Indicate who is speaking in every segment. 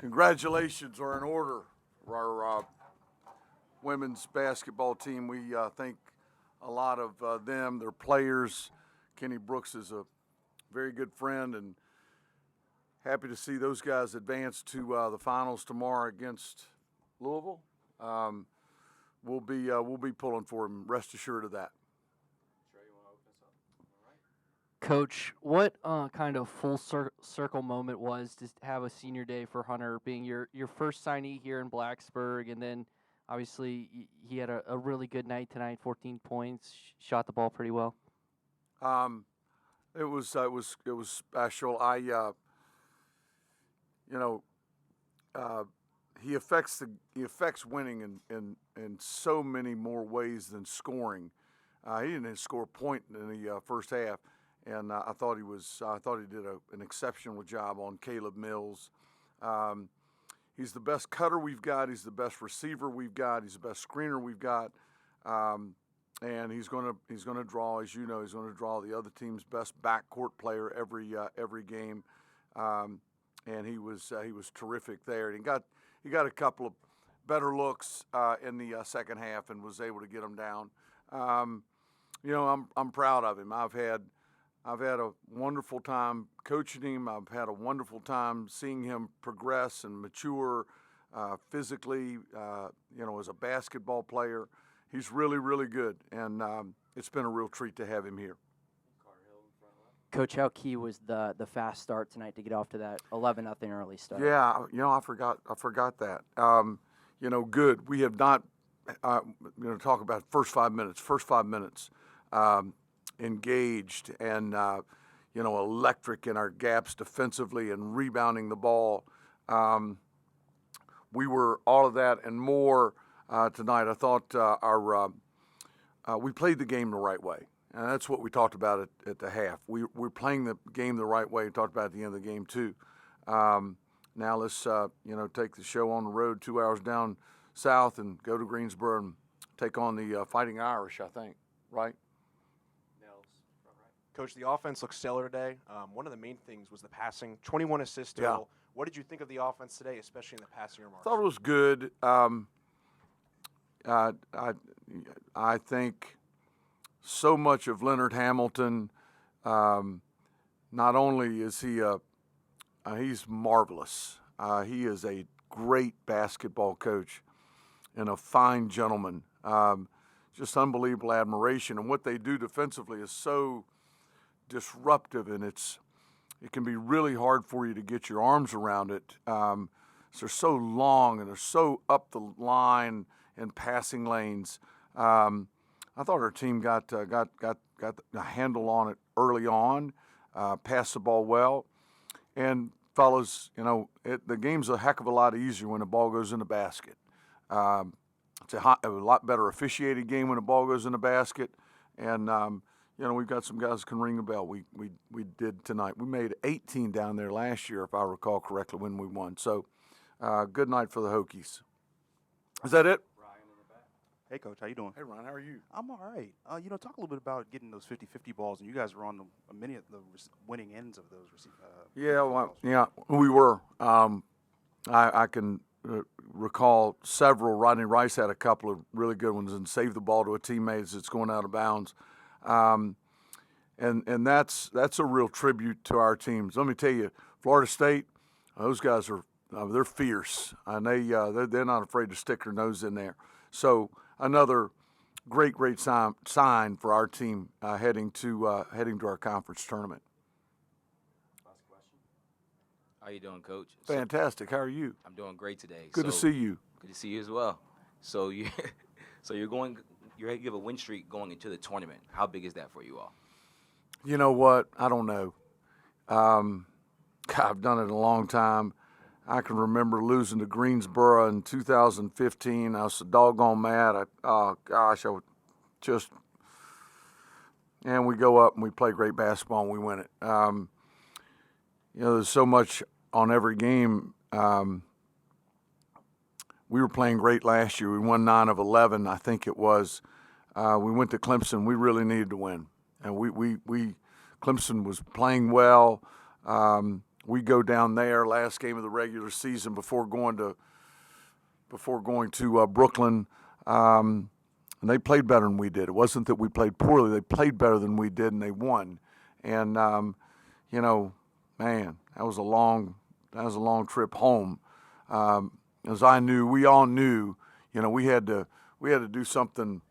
Speaker 1: Congratulations are in order for our women's basketball team. We think a lot of them, their players. Kenny Brooks is a very good friend, and happy to see those guys advance to the finals tomorrow against Louisville. We'll be pulling for them. Rest assured of that.
Speaker 2: Coach, what kind of full circle moment was to have a senior day for Hunter, being your first signee here in Blacksburg, and then obviously he had a really good night tonight, 14 points, shot the ball pretty well.
Speaker 1: It was special. He affects winning in so many more ways than scoring. He didn't score a point in the first half. And I thought he did an exceptional job on Caleb Mills. He's the best cutter we've got. He's the best receiver we've got. He's the best screener we've got. And he's going to draw, as you know, he's going to draw the other team's best backcourt player every game. And he was terrific there. And he got a couple of better looks in the second half and was able to get them down. I'm proud of him. I've had a wonderful time coaching him. I've had a wonderful time seeing him progress and mature physically, as a basketball player. He's really, really good, and it's been a real treat to have him here.
Speaker 3: Coach, how key was the fast start tonight to get off to that 11-0 early start?
Speaker 1: Yeah, I forgot that. Good. We have not, talk about first 5 minutes. Engaged and electric in our gaps defensively and rebounding the ball. We were all of that and more tonight. I thought we played the game the right way, and that's what we talked about at the half. We're playing the game the right way. We talked about at the end of the game too. Now let's take the show on the road 2 hours down south and go to Greensboro and take on the Fighting Irish. I think, right?
Speaker 4: Coach, the offense looked stellar today. One of the main things was the passing. 21 assists total. Yeah. What did you think of the offense today, especially in the passing remarks?
Speaker 1: I thought it was good. I think so much of Leonard Hamilton, not only is he's marvelous. He is a great basketball coach and a fine gentleman. Just unbelievable admiration. And what they do defensively is so disruptive, and it can be really hard for you to get your arms around it. So they're so long and they're so up the line in passing lanes. I thought our team got a handle on it early on, passed the ball well, and fellas, the game's a heck of a lot easier when the ball goes in the basket. It's a lot better officiated game when the ball goes in the basket, and we've got some guys that can ring a bell. We did tonight. We made 18 down there last year, if I recall correctly, when we won. So, good night for the Hokies. Is that it?
Speaker 5: Ryan in the back. Hey, Coach, how you doing?
Speaker 1: Hey, Ryan, how are you?
Speaker 5: I'm all right. Talk a little bit about getting those 50-50 balls, and you guys were on many of the winning ends of those.
Speaker 1: We were. I can recall several. Rodney Rice had a couple of really good ones and saved the ball to a teammate as it's going out of bounds. And that's a real tribute to our teams. Let me tell you, Florida State, those guys are they're fierce, and they're not afraid to stick their nose in there. So another great sign for our team heading to our conference tournament.
Speaker 6: Last question. How you doing, Coach?
Speaker 1: Fantastic. How are you?
Speaker 6: I'm doing great today.
Speaker 1: Good to see you.
Speaker 6: Good to see you as well. So you have a win streak going into the tournament. How big is that for you all?
Speaker 1: You know what? I don't know. I've done it a long time. I can remember losing to Greensboro in 2015. I was so doggone mad. And we go up and we play great basketball and we win it. There's so much on every game. We were playing great last year. We won 9 of 11, I think it was. We went to Clemson. We really needed to win, and we Clemson was playing well. we go down there last game of the regular season before going to Brooklyn. And they played better than we did. It wasn't that we played poorly. They played better than we did, and they won. And, you know, man, that was a long trip home. As we all knew, you know, we had to do something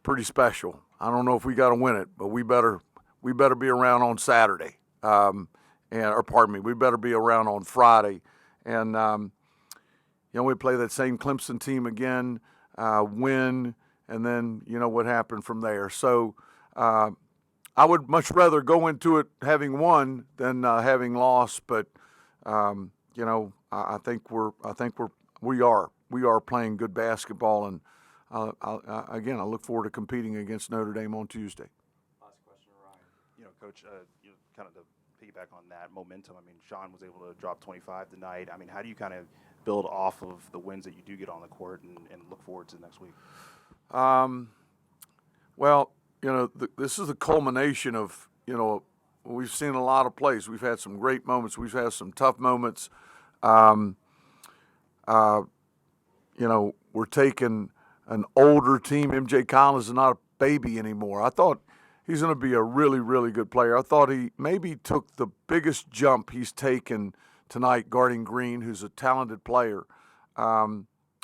Speaker 1: pretty special. I don't know if we got to win it, but we better be around on Saturday. We better be around on Friday. And, you know, we play that same Clemson team again, win, and then you know what happened from there. So I would much rather go into it having won than having lost. But you know, I think we are playing good basketball, and again, I look forward to competing against Notre Dame on Tuesday.
Speaker 6: Last question, Ryan.
Speaker 5: You know, Coach, you know, kind of to piggyback on that momentum. I mean, Sean was able to drop 25 tonight. I mean, how do you kind of build off of the wins that you do get on the court and look forward to next week?
Speaker 1: Well, you know, this is the culmination of, you know, we've seen a lot of plays. We've had some great moments. We've had some tough moments. You know, we're taking an older team. MJ Collins is not a baby anymore. I thought he's going to be a really, really good player. I thought he maybe took the biggest jump he's taken tonight guarding Green, who's a talented player.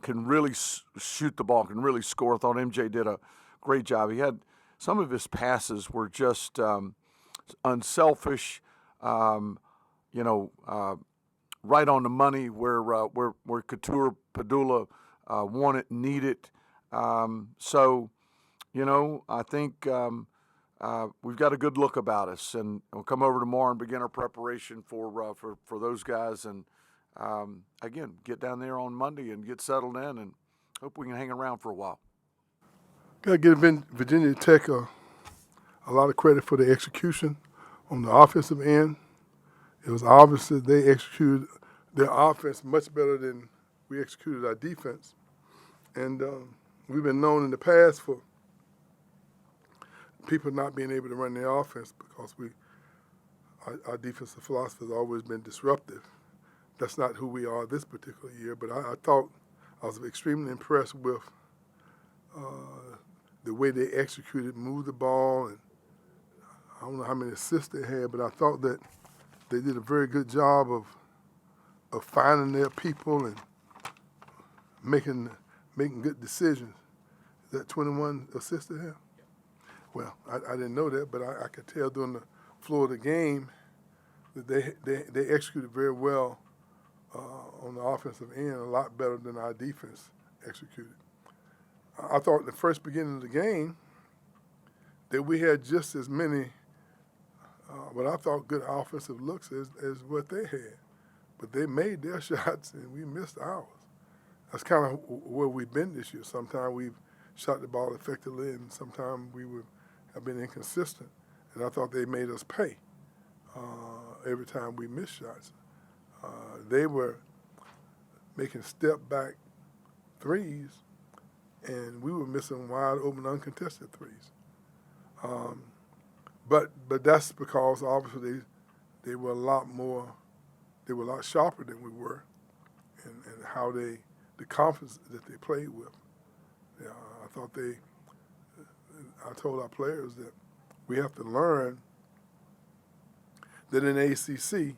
Speaker 1: Can really shoot the ball, can really score. I thought MJ did a great job. He had some of his passes were just unselfish, you know, right on the money where Couture Padula want it, need it. So, you know, I think we've got a good look about us, and we'll come over tomorrow and begin our preparation for those guys. And again, get down there on Monday and get settled in, and hope we can hang around for a while.
Speaker 7: Got to give Virginia Tech a lot of credit for the execution on the offensive end. It was obvious that they executed their offense much better than we executed our defense. And we've been known in the past for people not being able to run their offense because our defensive philosophy has always been disruptive. That's not who we are this particular year, but I thought I was extremely impressed with the way they executed, moved the ball, and I don't know how many assists they had, but I thought that they did a very good job of finding their people and making good decisions. Is that 21 assists they have? Well, I didn't know that, but I could tell during the flow of the game that they executed very well on the offensive end, a lot better than our defense executed. I thought in the first beginning of the game that we had just as many what I thought good offensive looks as what they had. But they made their shots and we missed ours. That's kind of where we've been this year. Sometimes we've shot the ball effectively and sometimes we have been inconsistent. And I thought they made us pay every time we missed shots. They were making step-back threes, and we were missing wide-open, uncontested threes. But that's because obviously they were a lot sharper than we were, and how the confidence that they played with. Yeah, I told our players that we have to learn that in ACC,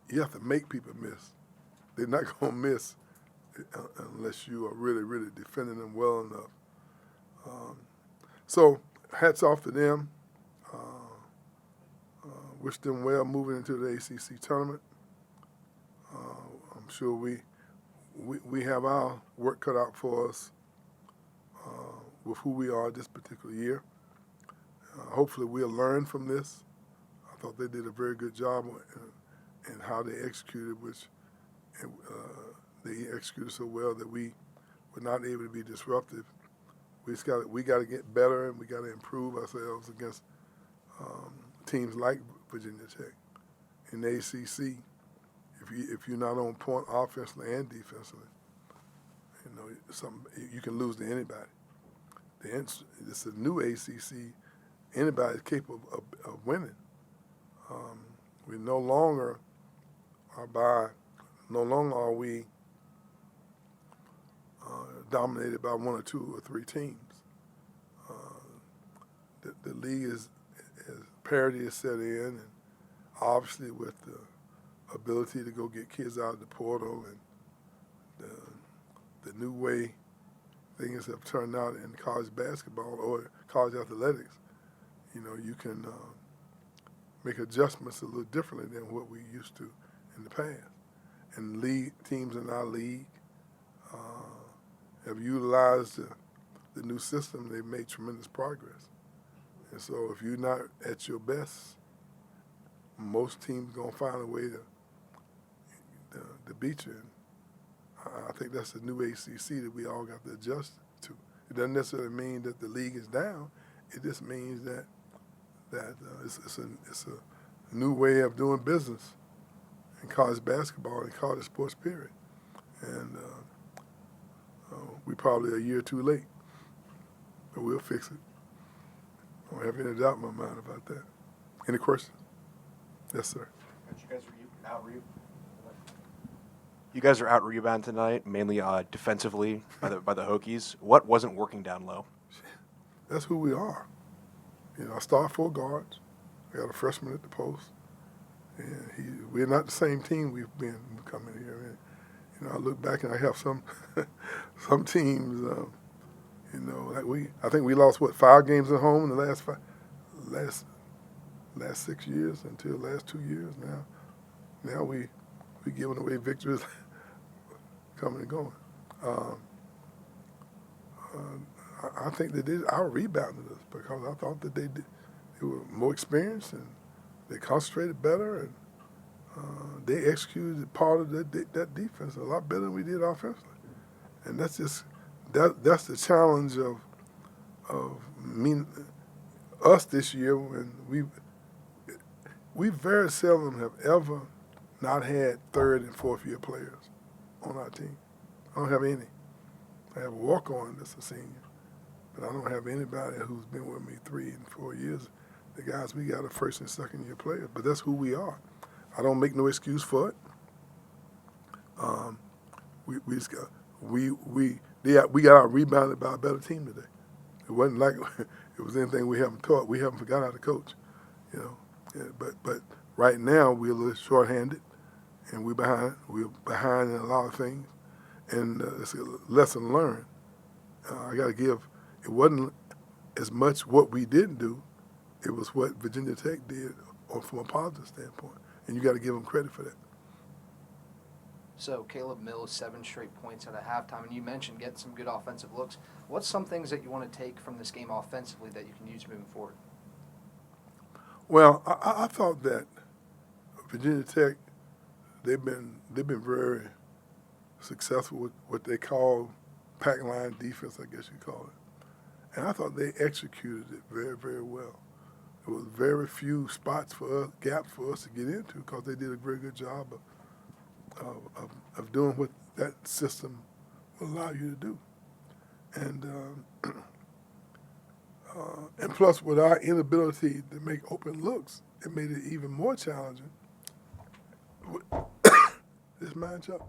Speaker 7: you have to make people miss. They're not going to miss unless you are really, really defending them well enough. So hats off to them. Wish them well moving into the ACC tournament. I'm sure we have our work cut out for us with who we are this particular year. Hopefully we'll learn from this. I thought they did a very good job in how they executed, which they executed so well that we were not able to be disruptive. We got to get better, and we got to improve ourselves against teams like Virginia Tech. In the ACC, if you're not on point offensively and defensively, you can lose to anybody. It's a new ACC. Anybody's capable of winning. We no longer are we dominated by one or two or three teams. The league is parity is set in, and obviously with the ability to go get kids out of the portal and the new way things have turned out in college basketball or college athletics, you can make adjustments a little differently than what we used to in the past. And league teams in our league have utilized the new system. They've made tremendous progress. And so if you're not at your best, most teams gonna find a way to beat you. And I think that's the new ACC that we all got to adjust to. It doesn't necessarily mean that the league is down. It just means that it's a new way of doing business in college basketball and college sports period. And we probably a year too late, but we'll fix it. I don't have any doubt in my mind about that. Any questions? Yes, sir.
Speaker 4: You guys are out rebound tonight, mainly defensively by the Hokies. What wasn't working down low?
Speaker 7: That's who we are. I start 4 guards. I got a freshman at the post, and we're not the same team we've been coming here. And, I look back and I have some teams. I think we lost 5 games at home in the last 6 years until the last 2 years. Now we giving away victories coming and going. I think they did out rebounded us because I thought that they were more experienced and they concentrated better and they executed part of that defense a lot better than we did offensively. And that's the challenge of us this year when we very seldom have ever not had 3rd and 4th year players on our team. I don't have any. I have a walk-on that's a senior, but I don't have anybody who's been with me 3 and 4 years. The guys we got are 1st and 2nd year players, but that's who we are. I don't make no excuse for it. We just got we got out rebounded by a better team today. It wasn't like it was anything we haven't taught. We haven't forgot how to coach, Yeah, but right now we're a little short-handed, and we're behind. We're behind in a lot of things, and it's a lesson learned. I got to give. It wasn't as much what we didn't do. It was what Virginia Tech did, or from a positive standpoint, and you got to give them credit for that.
Speaker 8: So Caleb Mills, 7 straight points at a halftime, and you mentioned getting some good offensive looks. What's some things that you want to take from this game offensively that you can use moving forward?
Speaker 7: Well, I thought that Virginia Tech, they've been very successful with what they call pack line defense, I guess you call it, and I thought they executed it very, very well. There was very few spots for us, gaps for us to get into because they did a very good job of doing what that system will allow you to do. And plus, with our inability to make open looks, it made it even more challenging. This matchup,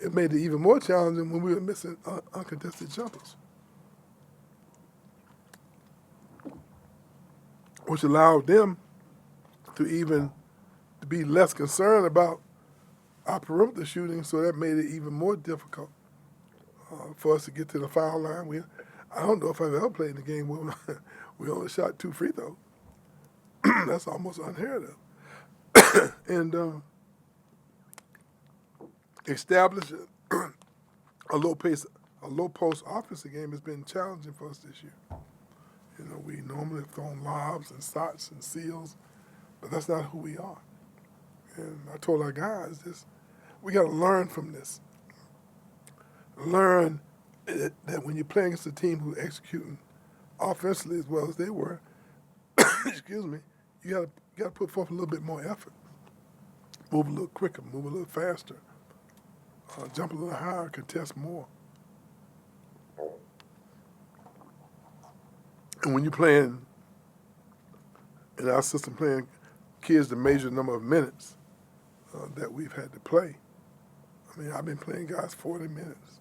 Speaker 7: it made it even more challenging when we were missing uncontested jumpers, which allowed them to be less concerned about our perimeter shooting, so that made it even more difficult for us to get to the foul line. I don't know if I've ever played in a game where we only shot 2 free throws. That's almost unheard of. And establish a low post offensive game has been challenging for us this year. We normally have thrown lobs and shots and seals, but that's not who we are. And I told our guys we got to learn from this. Learn that when you're playing against a team who's executing offensively as well as they were, excuse me, you got to put forth a little bit more effort. Move a little quicker, move a little faster, jump a little higher, contest more. And when you're playing in our system, playing kids the major number of minutes that we've had to play. I mean, I've been playing guys 40 minutes,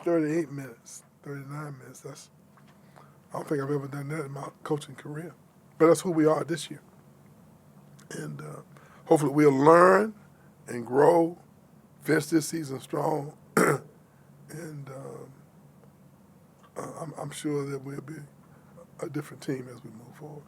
Speaker 7: 38 minutes, 39 minutes. I don't think I've ever done that in my coaching career. But that's who we are this year. And hopefully we'll learn and grow, finish this season strong, and I'm sure that we'll be a different team as we move forward.